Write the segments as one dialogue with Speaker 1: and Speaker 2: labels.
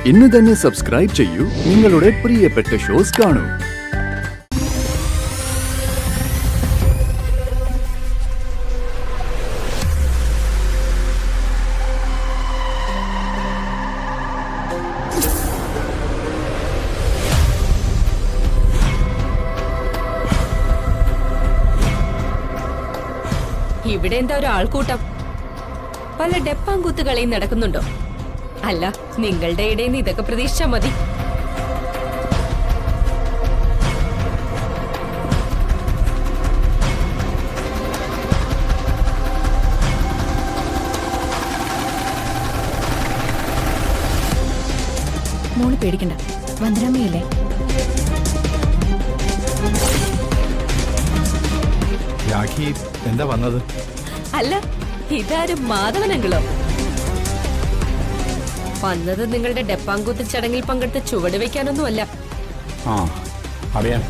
Speaker 1: ഇന്ന് തന്നെ സബ്സ്ക്രൈബ് ചെയ്യൂ, നിങ്ങളുടെ പ്രിയപ്പെട്ട ഷോസ് കാണൂ.
Speaker 2: ഇവിടെ എന്താ ഒരു ആൾക്കൂട്ടം? പല ഡെപ്പാങ്കൂത്ത് കളിയും നടക്കുന്നുണ്ടോ? അല്ല, നിങ്ങളുടെ ഇടയിൽ നിന്ന് ഇതൊക്കെ പ്രതീക്ഷിച്ചാ മതി.
Speaker 3: മോള് പേടിക്കണ്ട, വന്ദനമ്മയല്ലേ?
Speaker 4: രാഖി എന്താ വന്നത്?
Speaker 2: അല്ല, ഇതാരും മാധവനെങ്കിലോ? വന്നത് നിങ്ങളുടെ ഡെപ്പാങ്കൂത്ത് ചടങ്ങിൽ പങ്കെടുത്ത് ചുവട് വെക്കാനൊന്നുമല്ല.
Speaker 4: ആ അറിയാം.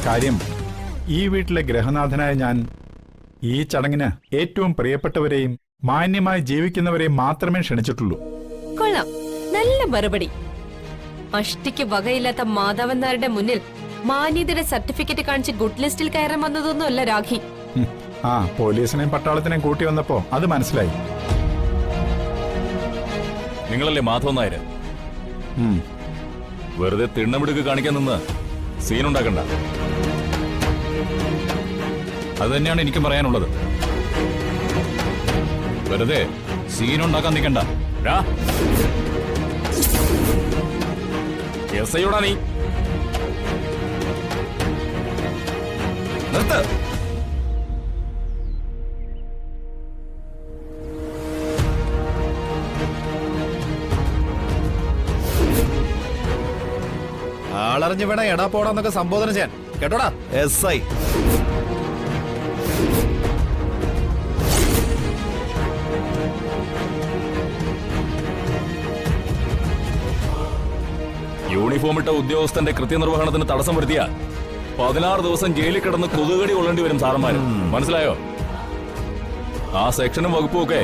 Speaker 4: കാര്യം, ഈ വീട്ടിലെ ഗ്രഹനാഥനായ ഞാൻ ഈ ചടങ്ങിന് ഏറ്റവും പ്രിയപ്പെട്ടവരെയും മാന്യമായി ജീവിക്കുന്നവരെയും മാത്രമേ ക്ഷണിച്ചിട്ടുള്ളൂ.
Speaker 2: കൊള്ളാം, നല്ല മറുപടി. അഷ്ടിക്ക് വകയില്ലാത്ത മാധവൻ നായരുടെ മുന്നിൽ മാന്യതയുടെ സർട്ടിഫിക്കറ്റ് കാണിച്ച് ഗുഡ് ലിസ്റ്റിൽ കയറാൻ വന്നതൊന്നുമല്ല രാഖി.
Speaker 4: ആ പോലീസിനെയും പട്ടാളത്തിനെയും കൂട്ടി വന്നപ്പോ അത് മനസ്സിലായി.
Speaker 5: നിങ്ങളല്ലേ മാധവൻ നായര്? വെറുതെ തിണ്ണമിടുക്ക് കാണിക്കാൻ നിന്ന് സീനുണ്ടാക്കണ്ട. അത് തന്നെയാണ് എനിക്കും പറയാനുള്ളത്. വെറുതെ സീനുണ്ടാക്കാൻ നിൽക്കണ്ട. എസ് ഐയോടാ നീ? നിർത്ത്.
Speaker 6: ആളറിഞ്ഞ് വേണം എടാ പോടാന്നൊക്കെ സംബോധന ചെയ്യാൻ, കേട്ടോടാ എസ് ഐ.
Speaker 5: യൂണിഫോം ഇട്ട ഉദ്യോഗസ്ഥന്റെ കൃത്യനിർവഹണത്തിന് തടസ്സം വരുത്തിയ 16 ദിവസം ജയിലിൽ കിടന്ന് കൊതുകടി കൊള്ളേണ്ടി വരും സാറന്മാര്. മനസ്സിലായോ? ആ സെക്ഷനും വകുപ്പും ഒക്കെ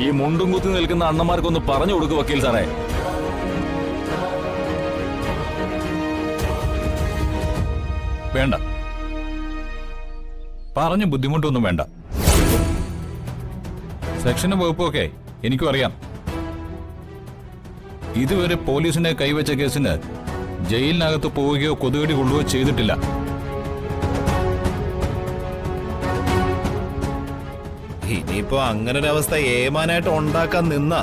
Speaker 5: ഈ മുണ്ടും കുത്തി നിൽക്കുന്ന അണ്ണന്മാർക്കൊന്ന് പറഞ്ഞു കൊടുക്കും വക്കീൽ സാറേ. വേണ്ട, പറഞ്ഞു ബുദ്ധിമുട്ടൊന്നും വേണ്ട. സെക്ഷനും വകുപ്പും ഒക്കെ എനിക്കും അറിയാം. ഇതുവരെ പോലീസിനെ കൈവച്ച കേസിന് ജയിലിനകത്ത് പോവുകയോ കൊതുകടി കൊള്ളുകയോ ചെയ്തിട്ടില്ല.
Speaker 6: ഇനിയിപ്പോ അങ്ങനൊരവസ്ഥ ഏമാനായിട്ട് ഉണ്ടാക്കാൻ നിന്ന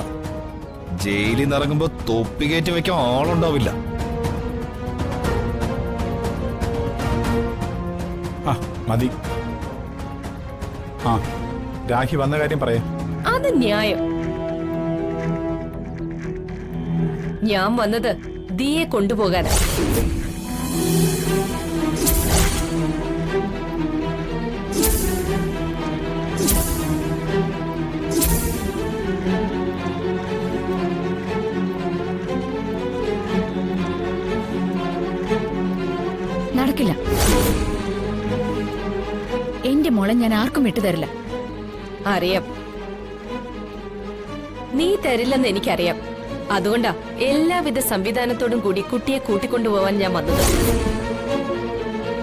Speaker 6: ജയിലിൽ നിന്ന് ഇറങ്ങുമ്പോ തൊപ്പി കയറ്റി വെക്കാൻ ആളുണ്ടാവില്ല.
Speaker 4: ആ മതി. ആ രാഖി വന്ന കാര്യം പറയാം.
Speaker 2: അത് ന്യായം. ഞാൻ വന്നത് ദിയെ കൊണ്ടുപോകാനാ.
Speaker 3: നടക്കില്ല. എന്റെ മോളെ ഞാൻ ആർക്കും വിട്ടുതരില്ല.
Speaker 2: അറിയാം, നീ തരില്ലെന്ന് എനിക്കറിയാം. അതുകൊണ്ടാ എല്ലാവിധ സംവിധാനത്തോടും കൂടി കുട്ടിയെ കൂട്ടിക്കൊണ്ടുപോവാൻ ഞാൻ വന്നത്.